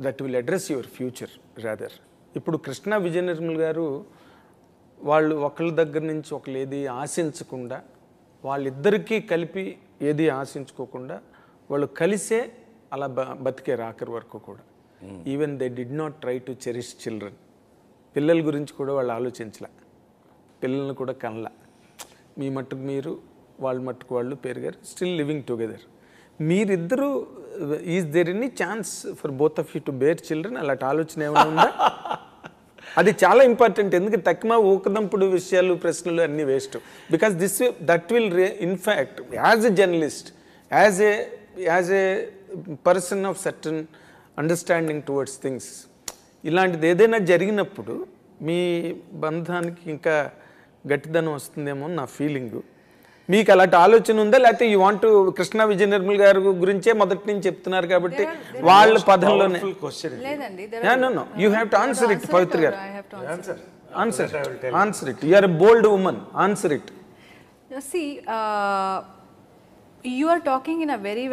That will address your future rather. ఇప్పుడు కృష్ణ విజయ నిర్మల్ గారు వాళ్ళు ఒకళ్ళ దగ్గర నుంచి ఒకళ్ళు ఏది ఆశించకుండా, వాళ్ళిద్దరికీ కలిపి ఏది ఆశించుకోకుండా వాళ్ళు కలిసే అలా బతికే ఆఖరి వరకు కూడా. Even they did not try to cherish children. పిల్లల గురించి కూడా వాళ్ళు ఆలోచించలే, పిల్లల్ని కూడా కనల. మీ మట్టుకు మీరు, వాళ్ళ మట్టుకు వాళ్ళు పెరిగారు, స్టిల్ లివింగ్ టుగెదర్. మీరిద్దరూ is there any chance for both of you to bear children? అలాంటి ఆలోచన ఏమైనా ఉందా? అది చాలా ఇంపార్టెంట్. ఎందుకంటే తక్కువ ఊకదంపుడు విషయాలు, ప్రశ్నలు అన్నీ waste. Because that will in fact as a journalist, as a person of certain understanding towards things, ఇలాంటిది ఏదైనా జరిగినప్పుడు మీ బంధానికి ఇంకా గట్టిదనం వస్తుందేమో నా ఫీలింగు. మీకు అలాంటి ఆలోచన ఉందా? లేకపోతే యూ వాంట్ కృష్ణ విజయ నిర్మల్ గారి గురించే మొదటి నుంచి చెప్తున్నారు కాబట్టి వాళ్ళ పదంలోనే? You have to answer it Pavitra గారు. Answer it. You are a bold woman. Answer it. See, you are talking in a very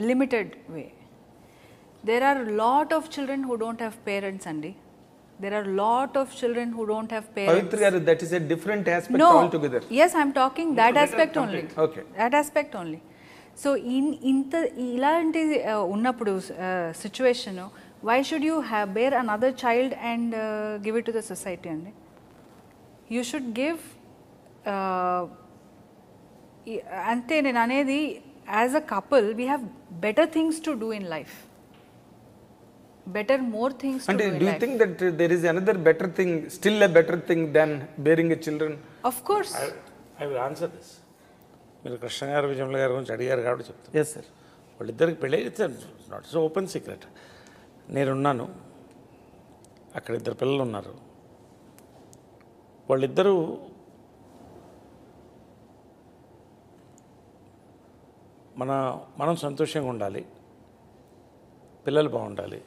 limited way. There are a lot of children who don't have parents, Andy. There are a lot of children who don't have parents. Pavitra garu, that is a different aspect altogether. Yes, I am talking that aspect only. Okay. That aspect only. So ilanti unnappudu situation, why should you bear another child and give it to the society, Andy? You should give ante nenu anedi, as a couple we have better things to do in life. More things to do in life. Do you think that there is another better thing, still a better thing than bearing a children? Of course. I will answer this. మీరు కృష్ణ గారు విజయమ్మ గారి గురించి అడిగారు కాబట్టి చెప్తాను. Yes sir. వాళ్ళిద్దరికి పెళ్ళి, it's not so open secret. నేనున్నాను, అక్కడ ఇద్దరు పిల్లలు ఉన్నారు. వాళ్ళిద్దరూ మనం సంతోషంగా ఉండాలి, పిల్లలు బాగుండాలి,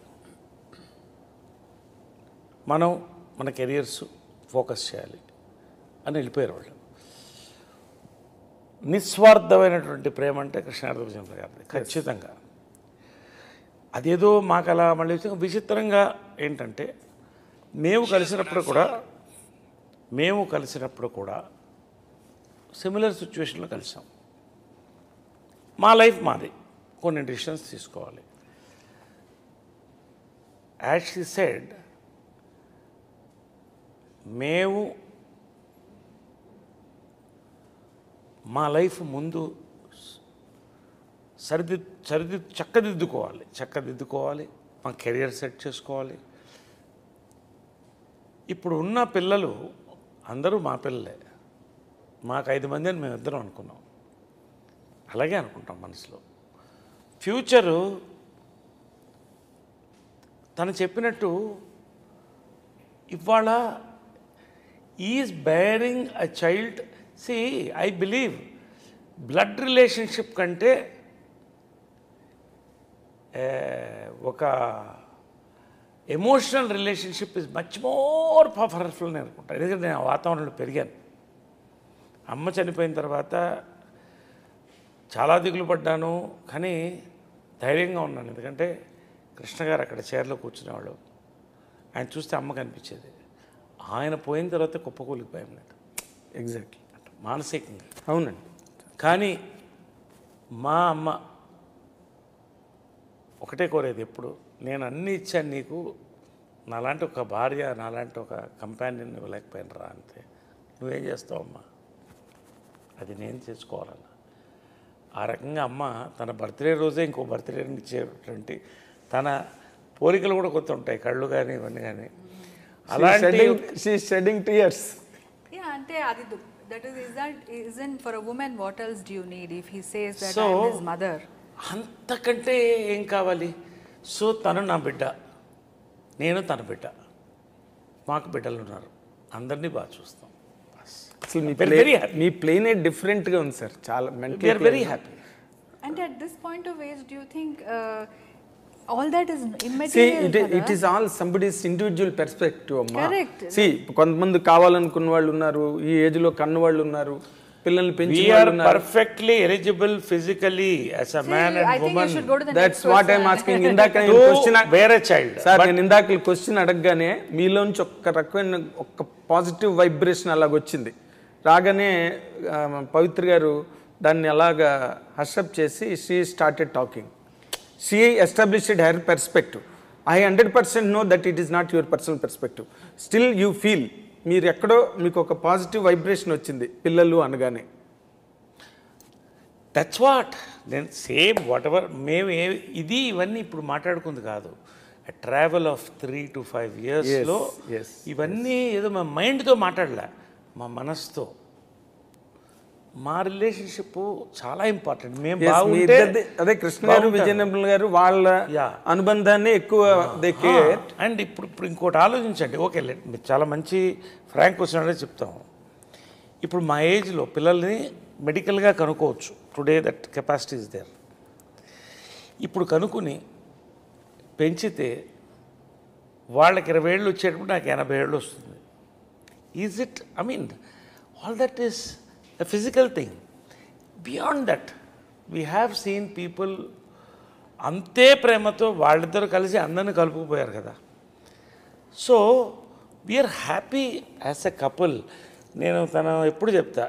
మనం మన కెరియర్స్ ఫోకస్ చేయాలి అని వెళ్ళిపోయారు వాళ్ళు. నిస్వార్థమైనటువంటి ప్రేమ అంటే కృష్ణార్ధ విజయమ్మ గారిది ఖచ్చితంగా. అదేదో మాకు అలా మళ్ళీ విచిత్రంగా ఏంటంటే, మేము కలిసినప్పుడు కూడా సిమిలర్ సిచ్యువేషన్లో కలిసాం. మా లైఫ్ మాది, కొన్ని డిసిషన్స్ తీసుకోవాలి. యాజ్ షీ సెడ్, మేము మా లైఫ్ ముందు చక్కదిద్దుకోవాలి, మా కెరియర్ సెట్ చేసుకోవాలి. ఇప్పుడు ఉన్న పిల్లలు అందరూ మా పిల్లలే. మాకు 5 మంది అని మేమిద్దరం అనుకున్నాం, అలాగే అనుకుంటాం మనసులో. ఫ్యూచరు తను చెప్పినట్టు ఇవాళ is bearing a child. See, I believe blood relationship కంటే ఒక emotional relationship is much more powerful అని అనుకుంటాను. ఎందుకంటే నేను ఆ వాతావరణంలో పెరిగాను. అమ్మ చనిపోయిన తర్వాత చాలా దిగులు పడ్డాను, కానీ ధైర్యంగా ఉన్నాను. ఎందుకంటే కృష్ణ గారు అక్కడ చైర్లో కూర్చునేవాళ్ళు, ఆయన చూస్తే అమ్మ కనిపించేది. ఆయన పోయిన తర్వాత కుప్పకూలిపోయాం నేను. ఎగ్జాక్ట్లీ, మానసికంగా. అవునండి. కానీ మా అమ్మ ఒకటే కోరేది ఎప్పుడు, నేను అన్నీ ఇచ్చాను నీకు, నాలాంటి ఒక భార్య, నాలాంటి ఒక కంపానియన్ ఇవ్వలేకపోయాను రా, అంతే. నువ్వేం చేస్తావమ్మా, అది నేను చేసుకోవాలన్న. ఆ రకంగా అమ్మ తన బర్త్డే రోజే ఇంకో బర్త్డేని ఇచ్చేటువంటి, తన పోలికలు కూడా కొత్త ఉంటాయి, కళ్ళు కానీ ఇవన్నీ కానీ. అలాంటి షెడ్డింగ్ టీయర్స్. అంటే అది isn't for a woman, what else do you need if he says that I am his mother? అంతకంటే ఏం కావాలి? సో తను నా బిడ్డ, నేను తన బిడ్డ, మాకు బిడ్డలు ఉన్నారు, అందరినీ బాగా చూస్తాం. అసలు మీ ప్లేనే డిఫరెంట్గా ఉంది సార్, చాలా very happy. And at this point of age, do you think all that is immaterial? See, it is all somebody's individual perspective, amma. Correct. See, కొంతమంది కావాలనుకున్న వాళ్ళు ఉన్నారు, ఈ ఏజ్లో కన్న వాళ్ళు ఉన్నారు. పిల్లల్ని పెంచి we are perfectly eligible physically as a man I and think you should go to the that's next what I am person. Asking. ఇందాక నేను టు క్వశ్చన్ వేరే చైల్డ్. సార్ నేను ఇందాక క్వశ్చన్ అడగగానే మీలోంచి ఒక్క రకమైన ఒక పాజిటివ్ వైబ్రేషన్ అలాగొచ్చింది. రాగానే పవిత్ర గారు దాన్ని అలాగా హర్షప్ చేసి she started talking. She established her perspective. I 100% know that it is not your personal perspective. Still you feel మీరు ఎక్కడో మీకు ఒక పాజిటివ్ వైబ్రేషన్ వచ్చింది పిల్లలు అనగానే. దట్స్ వాట్ నేను సేమ్ వాట్ ఎవర్ మేము ఇవన్నీ ఇప్పుడు మాట్లాడుకుంది కాదు. ట్రావెల్ ఆఫ్ 3 to 5 yearsలో ఇవన్నీ ఏదో మా మైండ్తో మాట్లాడలే, మా మనసుతో. మా రిలేషన్షిప్ చాలా ఇంపార్టెంట్. మేము బాగుంటే అదే కృష్ణ గారు విజయనగరం గారు వాళ్ళ అనుబంధాన్ని ఎక్కువ అండ్ ఇప్పుడు ఇంకోటి ఆలోచించండి. ఓకే, మీరు చాలా మంచి ఫ్రాంక్ క్వశ్చన్ అనేది చెప్తాం. ఇప్పుడు మా ఏజ్లో పిల్లల్ని మెడికల్గా కనుక్కోవచ్చు. Today that capacity is there. ఇప్పుడు కనుక్కుని పెంచితే వాళ్ళకి 20 ఏళ్ళు వచ్చేటప్పుడు నాకు 80 ఏళ్ళు వస్తుంది. Is it? I mean all that is a physical thing. Beyond that, we have seen people అంతే ప్రేమతో వాళ్ళిద్దరు కలిసి అందరిని కలుపుకుపోయారు కదా. So we are happy as a couple. నేను తను ఎప్పుడు చెప్తా,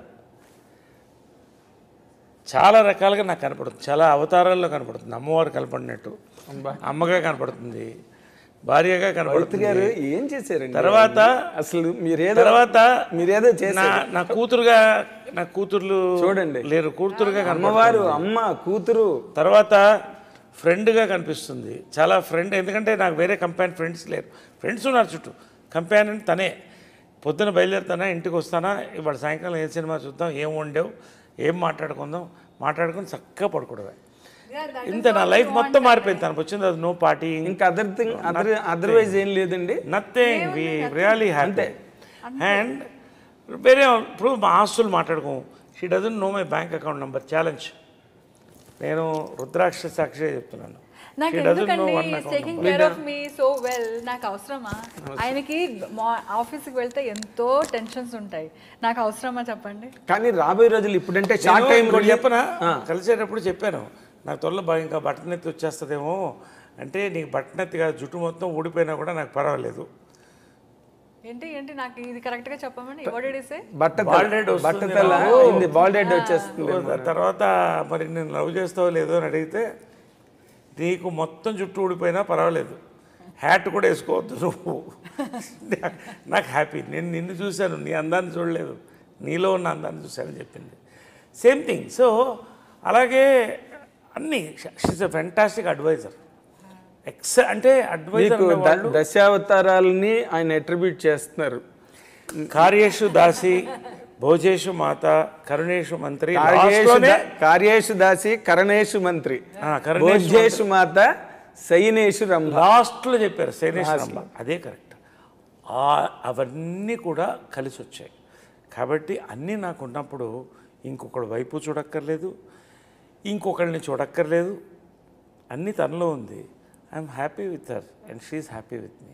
చాలా రకాలుగా నాకు కనపడుతుంది, చాలా అవతారాల్లో కనపడుతుంది. అమ్మవారు కనపడినట్టు, అమ్మగా కనపడుతుంది, భార్యగా కనపడుతుంది. ఏం చేశారండి తర్వాత అసలు మీరేదో నా కూతురుగా, నా కూతుర్లు చూడండి లేరు, కూతురుగా అమ్మవారు, అమ్మ కూతురు, తర్వాత ఫ్రెండ్గా కనిపిస్తుంది. చాలా ఫ్రెండ్, ఎందుకంటే నాకు వేరే కంపానియన్ ఫ్రెండ్స్ లేరు. ఫ్రెండ్స్ ఉన్నారు చుట్టూ, కంపానియన్ తనే. పొద్దున బయలుదేరుతానా, ఇంటికి వస్తానా, ఇవాళ సాయంకాలం ఏ సినిమా చూద్దాం, ఏం వండావు, ఏం మాట్లాడుకుని చక్కగా పడుకోవడమే. ఇంత నా లైఫ్ మొత్తం మారిపోయింది. తనకు వచ్చింది అది నో పార్టీ, ఇంకా అదర్వైజ్ ఏం లేదండి. Nothing. We really happy. And వేరే ఇప్పుడు మా ఆస్తులు మాట్లాడుకోము. She doesn't know my bank account number. Challenge. నేను రుద్రాక్ష సాక్షిగా చెప్తున్నాను. నాకు ఎందుకండి టేకింగ్ కేర్ ఆఫ్ మీ సో వెల్ నాకు అవసరమా? ఆయనకి ఆఫీస్కి వెళ్తే ఎంతో టెన్షన్స్ ఉంటాయి, నాకు అవసరమా చెప్పండి? కానీ రాబోయే రోజులు ఇప్పుడంటే షార్ట్ టైం కూడా చెప్పనా, కలిసేటప్పుడు చెప్పాను, నాకు త్వరలో బాగా ఇంకా బట్టనెత్తి వచ్చేస్తుందేమో అంటే, నీకు బట్టనెత్తి కాదు, జుట్టు మొత్తం ఊడిపోయినా కూడా నాకు పర్వాలేదు. ఏంటి నాకు ఇది కరెక్ట్గా చెప్పమని వచ్చేస్తుంది. తర్వాత మరి నేను లవ్ చేస్తావో లేదో అని అడిగితే, నీకు మొత్తం జుట్టు ఊడిపోయినా పర్వాలేదు, హ్యాట్ కూడా వేసుకోవద్దు నువ్వు, నాకు హ్యాపీ. నేను నిన్ను చూశాను, నీ అందాన్ని చూడలేదు, నీలో ఉన్న అందాన్ని చూశానని చెప్పింది. Same thing. సో అలాగే అన్నీ షీస్ ఎ ఫెంటాస్టిక్ అడ్వైజర్. అంటే అడ్వైజర్ దశావతారాలని ఆయన అట్రిబ్యూట్ చేస్తున్నారు. కార్యేషు దాసి, భోజేషు మాత, కరుణేషు మంత్రి, కార్యేషు దాసి, కరణేషు మంత్రి, భోజేషు మాత, శయనేషు రంభ. లాస్ట్లో చెప్పారు శయనేషు రంభ, అదే కరెక్ట్. అవన్నీ కూడా కలిసి వచ్చాయి. కాబట్టి అన్నీ నాకు ఉన్నప్పుడు ఇంకొకటి వైపు చూడక్కర్లేదు, ఇంకొకరిని చూడక్కర్లేదు, అన్నీ తనలో ఉంది. I'm happy with her and she is happy with me.